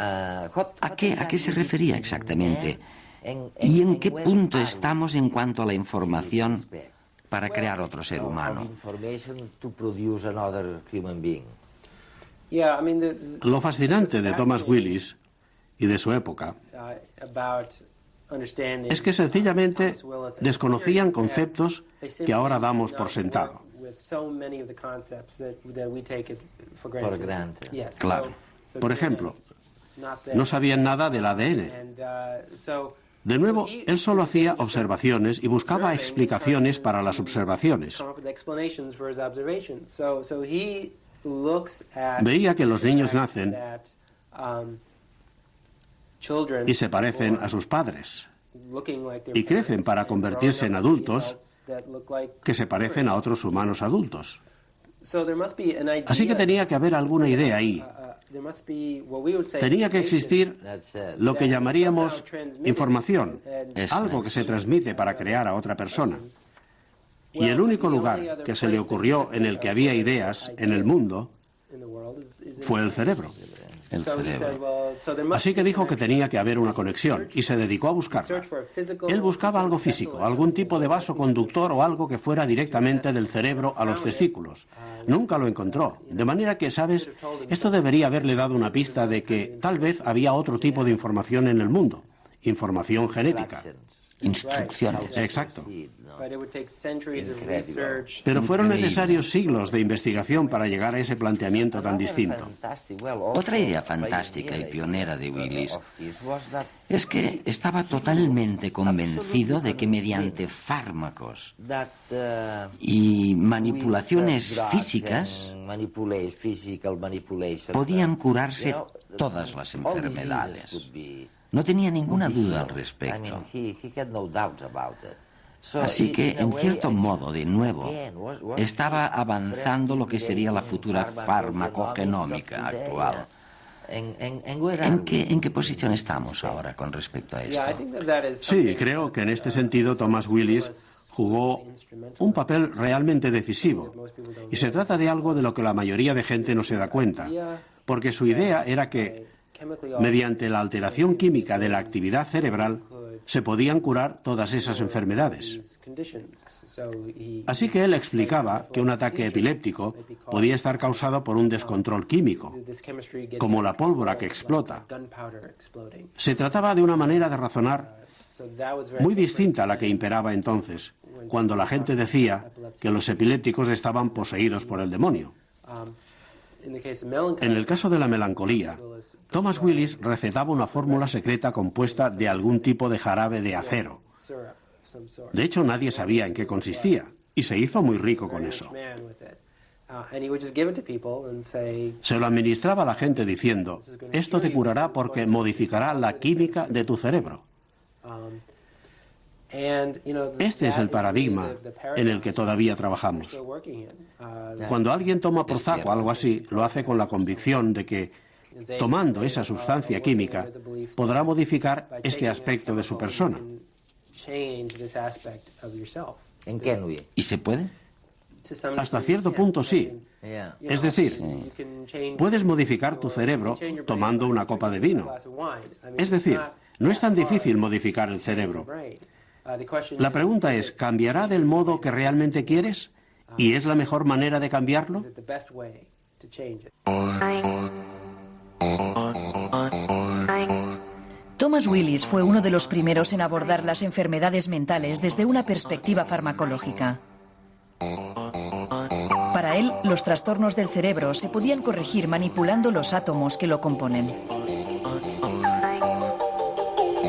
¿A qué se refería exactamente? ¿Y en qué punto estamos en cuanto a la información para crear otro ser humano? Lo fascinante de Thomas Willis y de su época es que sencillamente desconocían conceptos que ahora damos por sentado. Claro. Por ejemplo, no sabían nada del ADN. De nuevo, él solo hacía observaciones y buscaba explicaciones para las observaciones. Veía que los niños nacen y se parecen a sus padres, y crecen para convertirse en adultos que se parecen a otros humanos adultos. Así que tenía que haber alguna idea ahí. Tenía que existir lo que llamaríamos información, algo que se transmite para crear a otra persona. Y el único lugar que se le ocurrió en el que había ideas en el mundo fue el cerebro. El cerebro. Así que dijo que tenía que haber una conexión y se dedicó a buscarla. Él buscaba algo físico, algún tipo de vaso conductor o algo que fuera directamente del cerebro a los testículos. Nunca lo encontró. De manera que, ¿sabes? Esto debería haberle dado una pista de que tal vez había otro tipo de información en el mundo. Información genética. Instrucciones. Exacto. Pero fueron necesarios siglos de investigación para llegar a ese planteamiento tan distinto. Otra idea fantástica y pionera de Willis es que estaba totalmente convencido de que mediante fármacos y manipulaciones físicas podían curarse todas las enfermedades. No tenía ninguna duda al respecto. Así que, en cierto modo, de nuevo, estaba avanzando lo que sería la futura farmacogenómica actual. ¿En qué posición estamos ahora con respecto a esto? Sí, creo que en este sentido Thomas Willis jugó un papel realmente decisivo. Y se trata de algo de lo que la mayoría de gente no se da cuenta, porque su idea era que, mediante la alteración química de la actividad cerebral, se podían curar todas esas enfermedades. Así que él explicaba que un ataque epiléptico podía estar causado por un descontrol químico, como la pólvora que explota. Se trataba de una manera de razonar muy distinta a la que imperaba entonces, cuando la gente decía que los epilépticos estaban poseídos por el demonio. En el caso de la melancolía, Thomas Willis recetaba una fórmula secreta compuesta de algún tipo de jarabe de acero. De hecho, nadie sabía en qué consistía, y se hizo muy rico con eso. Se lo administraba a la gente diciendo: esto te curará porque modificará la química de tu cerebro. Este es el paradigma en el que todavía trabajamos. Cuando alguien toma por saco algo así, lo hace con la convicción de que, tomando esa sustancia química, podrá modificar este aspecto de su persona. ¿Y se puede? Hasta cierto punto sí. Es decir, puedes modificar tu cerebro tomando una copa de vino. Es decir, no es tan difícil modificar el cerebro. La pregunta es, ¿cambiará del modo que realmente quieres? ¿Y es la mejor manera de cambiarlo? Thomas Willis fue uno de los primeros en abordar las enfermedades mentales desde una perspectiva farmacológica. Para él, los trastornos del cerebro se podían corregir manipulando los átomos que lo componen.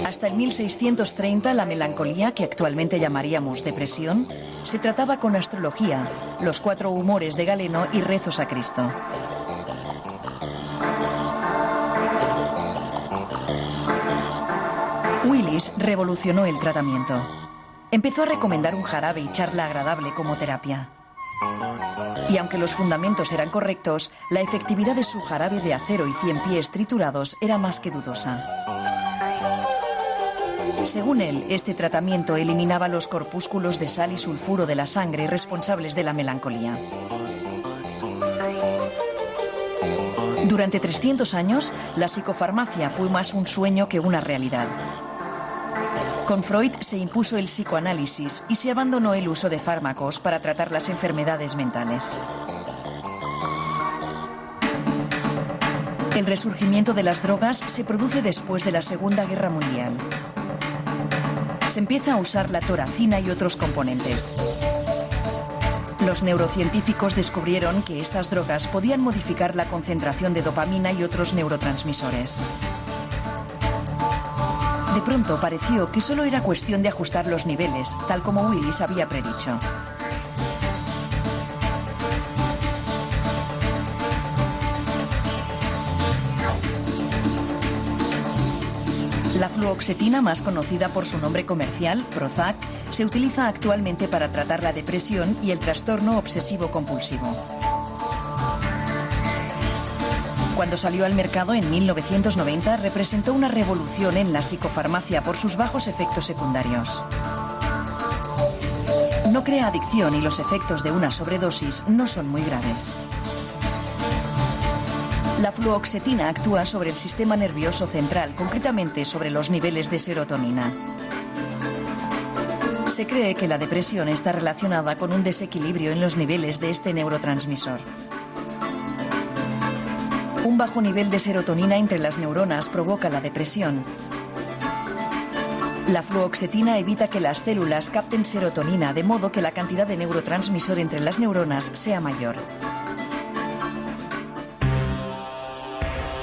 Hasta el 1630, la melancolía, que actualmente llamaríamos depresión, se trataba con astrología, los 4 humores de Galeno y rezos a Cristo. Willis revolucionó el tratamiento. Empezó a recomendar un jarabe y charla agradable como terapia. Y aunque los fundamentos eran correctos, la efectividad de su jarabe de acero y 100 pies triturados era más que dudosa. Según él, este tratamiento eliminaba los corpúsculos de sal y sulfuro de la sangre responsables de la melancolía. Durante 300 años, la psicofarmacia fue más un sueño que una realidad. Con Freud se impuso el psicoanálisis y se abandonó el uso de fármacos para tratar las enfermedades mentales. El resurgimiento de las drogas se produce después de la Segunda Guerra Mundial. Se empieza a usar la toracina y otros componentes. Los neurocientíficos descubrieron que estas drogas podían modificar la concentración de dopamina y otros neurotransmisores. De pronto pareció que solo era cuestión de ajustar los niveles, tal como Willis había predicho. La fluoxetina, más conocida por su nombre comercial, Prozac, se utiliza actualmente para tratar la depresión y el trastorno obsesivo-compulsivo. Cuando salió al mercado en 1990, representó una revolución en la psicofarmacia por sus bajos efectos secundarios. No crea adicción y los efectos de una sobredosis no son muy graves. La fluoxetina actúa sobre el sistema nervioso central, concretamente sobre los niveles de serotonina. Se cree que la depresión está relacionada con un desequilibrio en los niveles de este neurotransmisor. Un bajo nivel de serotonina entre las neuronas provoca la depresión. La fluoxetina evita que las células capten serotonina, de modo que la cantidad de neurotransmisor entre las neuronas sea mayor.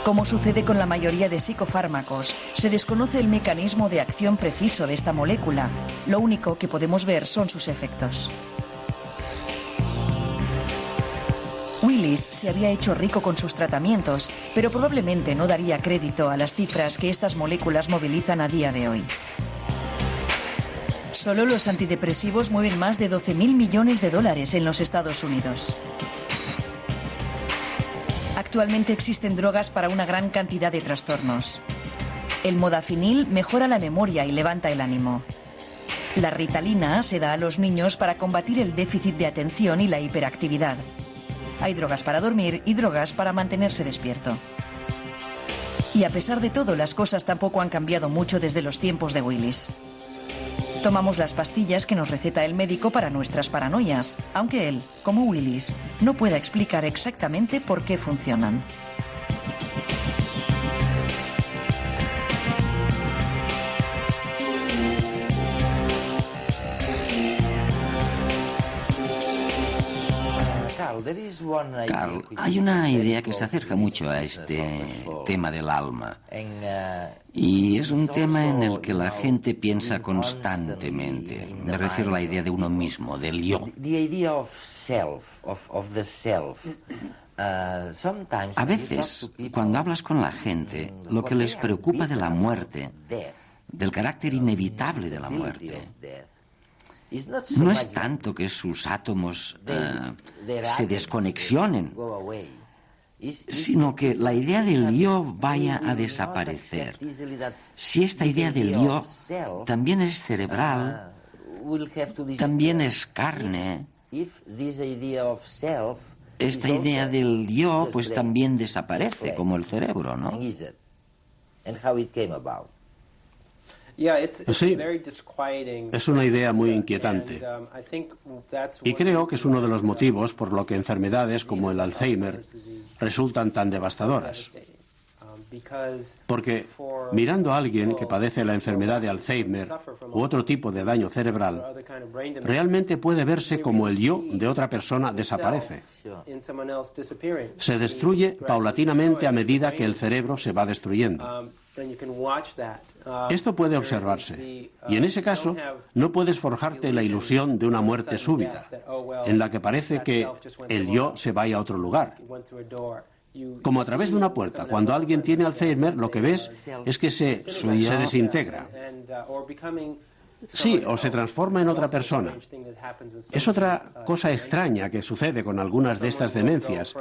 Como sucede con la mayoría de psicofármacos, se desconoce el mecanismo de acción preciso de esta molécula. Lo único que podemos ver son sus efectos. Willis se había hecho rico con sus tratamientos, pero probablemente no daría crédito a las cifras que estas moléculas movilizan a día de hoy. Solo los antidepresivos mueven más de 12.000 millones de dólares en los Estados Unidos. Actualmente existen drogas para una gran cantidad de trastornos. El modafinil mejora la memoria y levanta el ánimo. La ritalina se da a los niños para combatir el déficit de atención y la hiperactividad. Hay drogas para dormir y drogas para mantenerse despierto. Y a pesar de todo, las cosas tampoco han cambiado mucho desde los tiempos de Willis. Tomamos las pastillas que nos receta el médico para nuestras paranoias, aunque él, como Willis, no pueda explicar exactamente por qué funcionan. Carl, hay una idea que se acerca mucho a este tema del alma. Y es un tema en el que la gente piensa constantemente. Me refiero a la idea de uno mismo, del yo. A veces, cuando hablas con la gente, lo que les preocupa de la muerte, del carácter inevitable de la muerte, no es tanto que sus átomos se desconexionen, sino que la idea del yo vaya a desaparecer. Si esta idea del yo también es cerebral, también es carne, esta idea del yo pues también desaparece como el cerebro, ¿no? Sí, es una idea muy inquietante. Y creo que es uno de los motivos por lo que enfermedades como el Alzheimer resultan tan devastadoras. Porque mirando a alguien que padece la enfermedad de Alzheimer u otro tipo de daño cerebral, realmente puede verse como el yo de otra persona desaparece. Se destruye paulatinamente a medida que el cerebro se va destruyendo. Esto puede observarse, y en ese caso no puedes forjarte la ilusión de una muerte súbita, en la que parece que el yo se vaya a otro lugar. Como a través de una puerta, cuando alguien tiene Alzheimer, lo que ves es que se desintegra. Sí, o se transforma en otra persona. Es otra cosa extraña que sucede con algunas de estas demencias.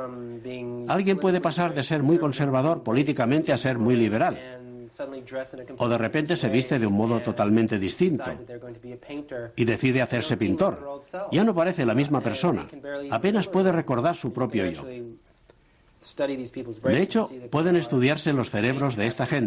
Alguien puede pasar de ser muy conservador políticamente a ser muy liberal. O de repente se viste de un modo totalmente distinto y decide hacerse pintor. Ya no parece la misma persona. Apenas puede recordar su propio yo. De hecho, pueden estudiarse los cerebros de esta gente.